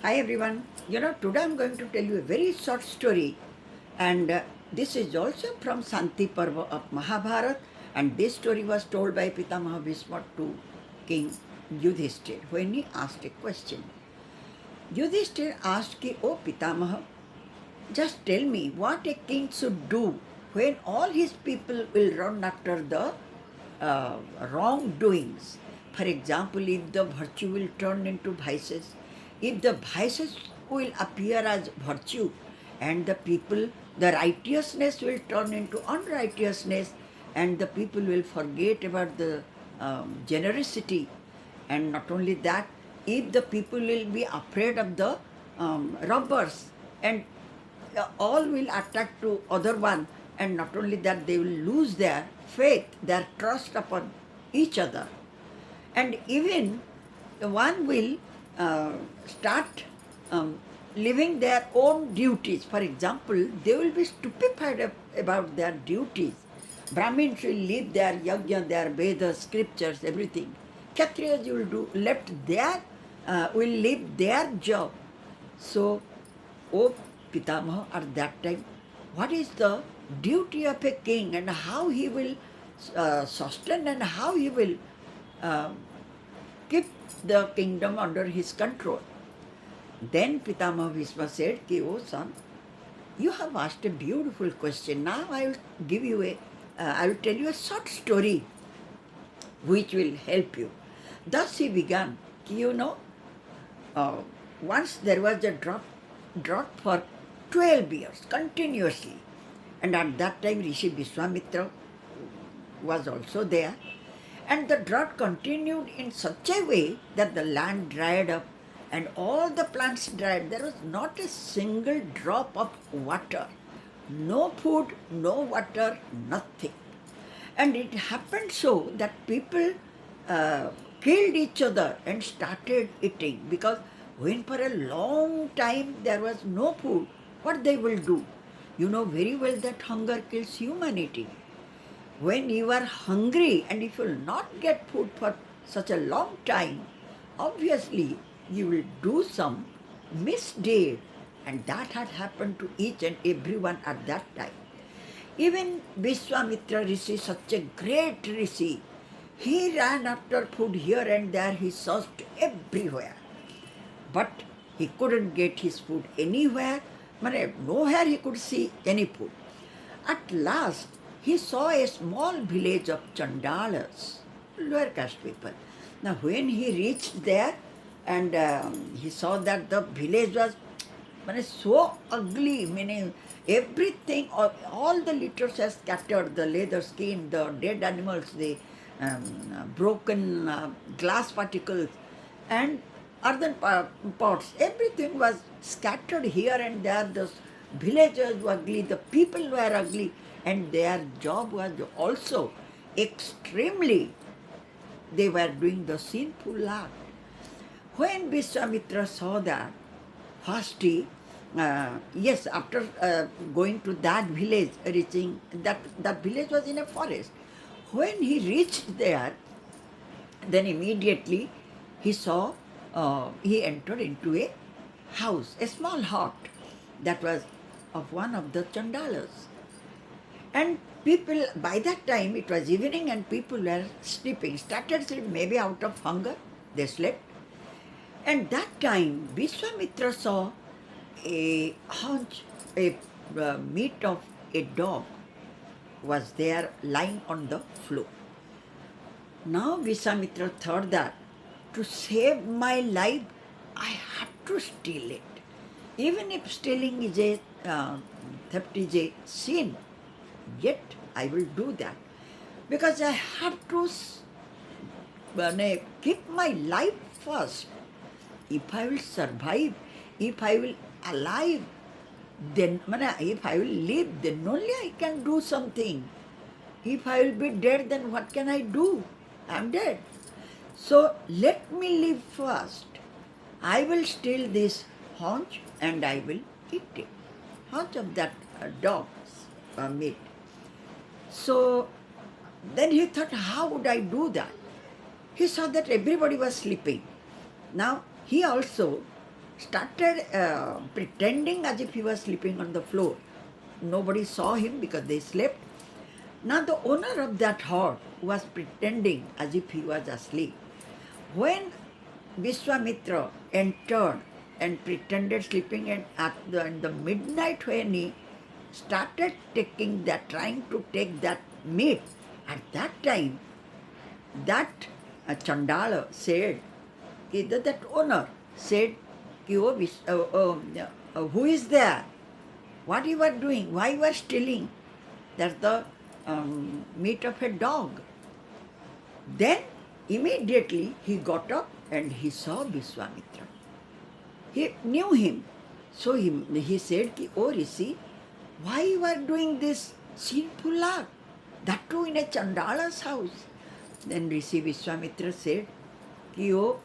Hi everyone. Today I'm going to tell you a very short story, and this is also from Shanti Parva of Mahabharata. And this story was told by Pitamaha Bhishma to King Yudhishthir when he asked a question. Yudhishthir asked, "O Pitamaha, just tell me what a king should do when all his people will run after the wrongdoings. For example, if the virtue will turn into vices, if the vices will appear as virtue, and the people, the righteousness will turn into unrighteousness, and the people will forget about the generosity, and not only that, if the people will be afraid of the robbers, and all will attack to other one, and not only that, they will lose their faith, their trust upon each other, and even one will start living their own duties. For example, they will be stupefied about their duties. Brahmins will leave their yajna, their Vedas, scriptures, everything. Kshatriyas will do left their will leave their job. So, O Pitamaha, at that time, what is the duty of a king and how he will sustain and how he will uh, keep the kingdom under his control? Then Pitamaha Bhishma said, "O son, you have asked a beautiful question. Now I will give you I will tell you a short story which will help you." Thus he began, uh, once there was a drought for 12 years continuously. And at that time Rishi Vishwamitra was also there. And the drought continued in such a way that the land dried up and all the plants dried. There was not a single drop of water. No food, no water, nothing. And it happened so that people killed each other and started eating, because when for a long time there was no food, what they will do? You know very well that hunger kills humanity. When you are hungry and if you will not get food for such a long time, obviously you will do some misdeed. And that had happened to each and everyone at that time. Even Vishwamitra Rishi, such a great Rishi, he ran after food here and there, he searched everywhere. But he couldn't get his food anywhere. Nowhere he could see any food. At last, he saw a small village of Chandals, lower caste people. Now, when he reached there, and he saw that the village was so ugly, meaning everything, all the litters are scattered, the leather skin, the dead animals, the broken glass particles, and earthen pots, everything was scattered here and there. The villagers were ugly, the people were ugly, and their job was also extremely, they were doing the sinful act. When Vishwamitra saw that, first he, after going to that village, reaching, that village was in a forest. When he reached there, then immediately he saw, he entered into a house, a small hut that was of one of the Chandalas. And people, by that time it was evening and people were sleeping, started sleeping, maybe out of hunger, they slept. And that time Vishwamitra saw a haunch, a meat of a dog was there lying on the floor. Now Vishwamitra thought that to save my life, I have to steal it. Even if stealing is a theft is a sin, yet I will do that, because I have to keep my life first. If I will survive, if I will alive, then if I will live, then only I can do something. If I will be dead, then what can I do? I am dead. So let me live first. I will steal this haunch and I will eat it. Haunch of that dog's meat. So then he thought, how would I do that? He saw that everybody was sleeping. Now he also started pretending as if he was sleeping on the floor. Nobody saw him because they slept. Now the owner of that hut was pretending as if he was asleep. When Vishwamitra entered and pretended sleeping, and in the midnight when he started trying to take that meat, at that time, that Chandala said, that owner said, "Oh, who is there? What you are doing? Why you are stealing? That's the meat of a dog." Then immediately he got up and he saw Vishwamitra. He knew him. So he said, "Oh Rishi, why you are doing this sinful act? That too in a Chandala's house." Then Rishi Vishwamitra said, "Oh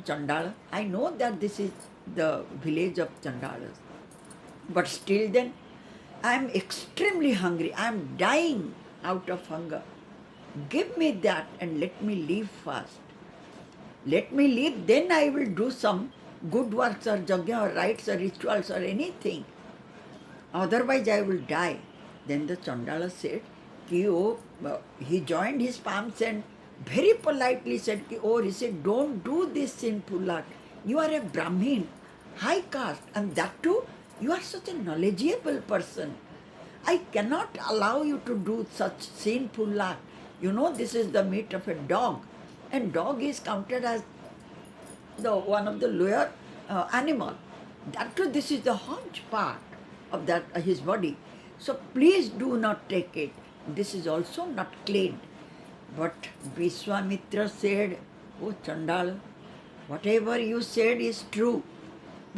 Chandala, I know that this is the village of Chandalas, but still then I am extremely hungry. I am dying out of hunger. Give me that and let me live first. Let me live, then I will do some good works or yajna or rites or rituals or anything. Otherwise I will die." Then the Chandala said, he joined his palms and very politely said, "Oh Rishi, don't do this sinful act. You are a Brahmin, high caste, and that too, you are such a knowledgeable person. I cannot allow you to do such sinful act. You know, this is the meat of a dog, and dog is counted as one of the lower animal. That too, this is the haunch part of that his body. So please do not take it. This is also not clean." But Vishwamitra said, "Oh Chandala, whatever you said is true.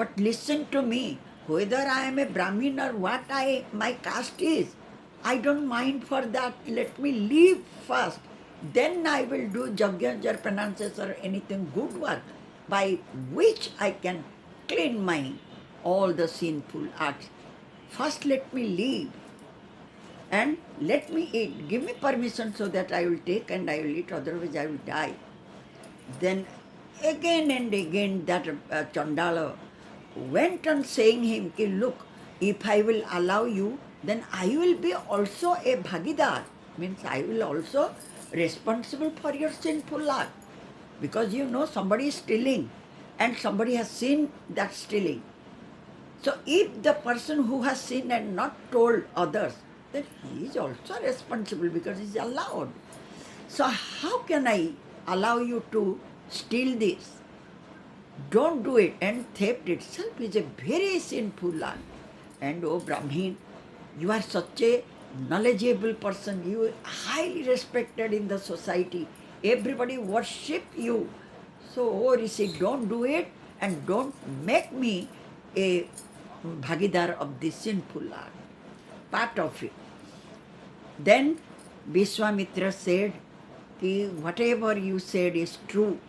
But listen to me. Whether I am a Brahmin or what my caste is, I don't mind for that. Let me live first. Then I will do yajnas or penances or anything good work by which I can clean my all the sinful acts. First let me live and let me eat. Give me permission so that I will take and I will eat, otherwise I will die." Then again and again that Chandala went on saying him, "Look, if I will allow you, then I will be also a bhagidar." Means I will also responsible for your sinful act. Because you know somebody is stealing and somebody has seen that stealing. So if the person who has seen and not told others, then he is also responsible because he is allowed. So how can I allow you to steal this? Don't do it. And theft itself is a very sinful act. And oh Brahmin, you are such a knowledgeable person. You are highly respected in the society. Everybody worship you. So oh Rishi, don't do it and don't make me a bhagidar of this sinful act. Part of it. Then Vishwamitra said, "Whatever you said is true.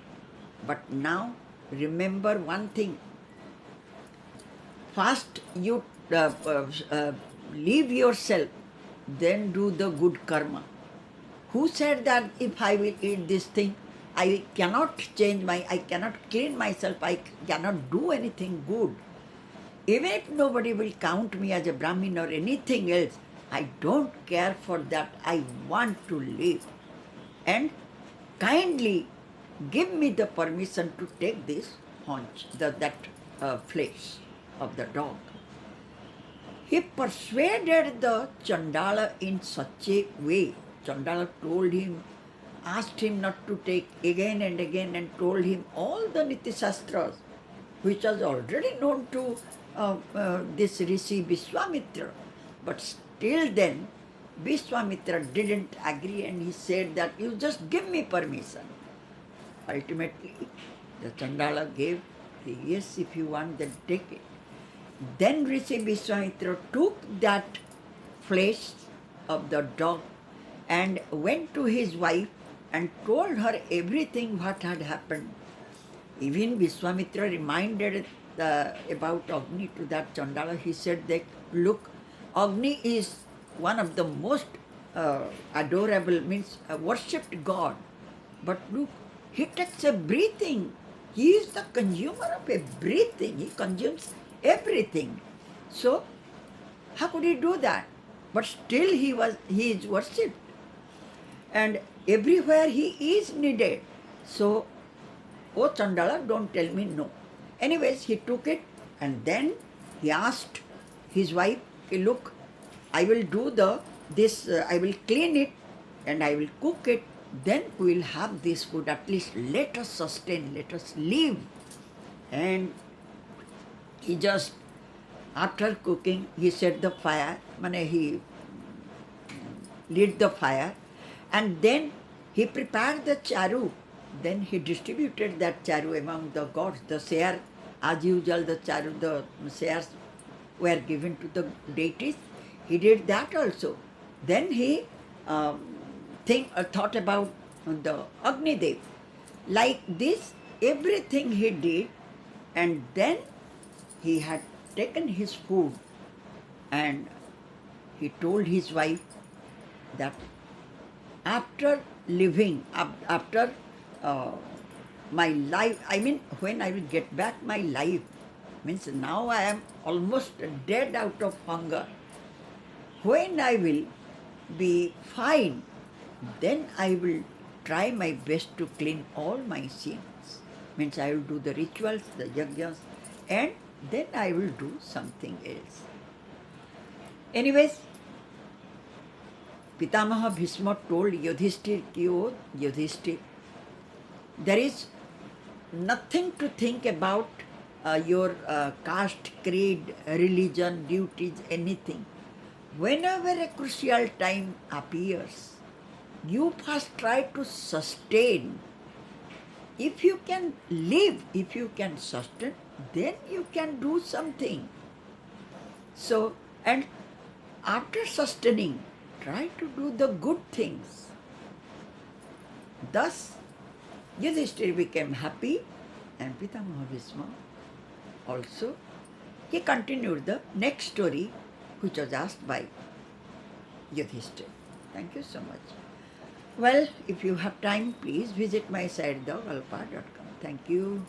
But now remember one thing. First you leave yourself, then do the good karma. Who said that if I will eat this thing, I cannot I cannot clean myself, I cannot do anything good? Even if nobody will count me as a Brahmin or anything else, I don't care for that. I want to live. And kindly give me the permission to take this haunch, that flesh of the dog." He persuaded the Chandala in such a way. Chandala told him, asked him not to take again and again, and told him all the Niti Shastras, which was already known to this Rishi Vishwamitra. But still then, Vishwamitra didn't agree and he said that you just give me permission. Ultimately, the Chandala gave, "Yes, if you want, then take it." Then Rishi Vishwamitra took that flesh of the dog and went to his wife and told her everything what had happened. Even Vishwamitra reminded about Agni to that Chandala. He said that, "Look, Agni is one of the most adorable, means worshipped God. But look, he takes a breathing He is the consumer of everything. He consumes everything. So, how could he do that? But still he is worshipped. And everywhere he is needed. So, oh Chandala, don't tell me no. Anyways, he took it and then he asked his wife, "Okay, look, I will do I will clean it and I will cook it. Then we will have this food. At least let us sustain, let us live." And he just, after cooking, he set the fire, he lit the fire, and then he prepared the charu. Then he distributed that charu among the gods. The share, as usual, the charu, the shares were given to the deities. He did that also. Then he thought about the Agni Dev. Like this, everything he did, and then he had taken his food and he told his wife that after living, after my life, when I will get back my life, means now I am almost dead out of hunger. When I will be fine, then I will try my best to clean all my sins. Means I will do the rituals, the yajnas, and then I will do something else. Anyways, Pitamaha Bhisma told Yudhishthir ki, "Oh Yudhishthir, there is nothing to think about your caste, creed, religion, duties, anything. Whenever a crucial time appears, you first try to sustain. If you can live, if you can sustain, then you can do something. So, and after sustaining, try to do the good things." Thus, Yudhishthir became happy, and Pitamaha Bhisma also, he continued the next story which was asked by Yudhishthir. Thank you so much. Well, if you have time, please visit my site, thegalpa.com. Thank you.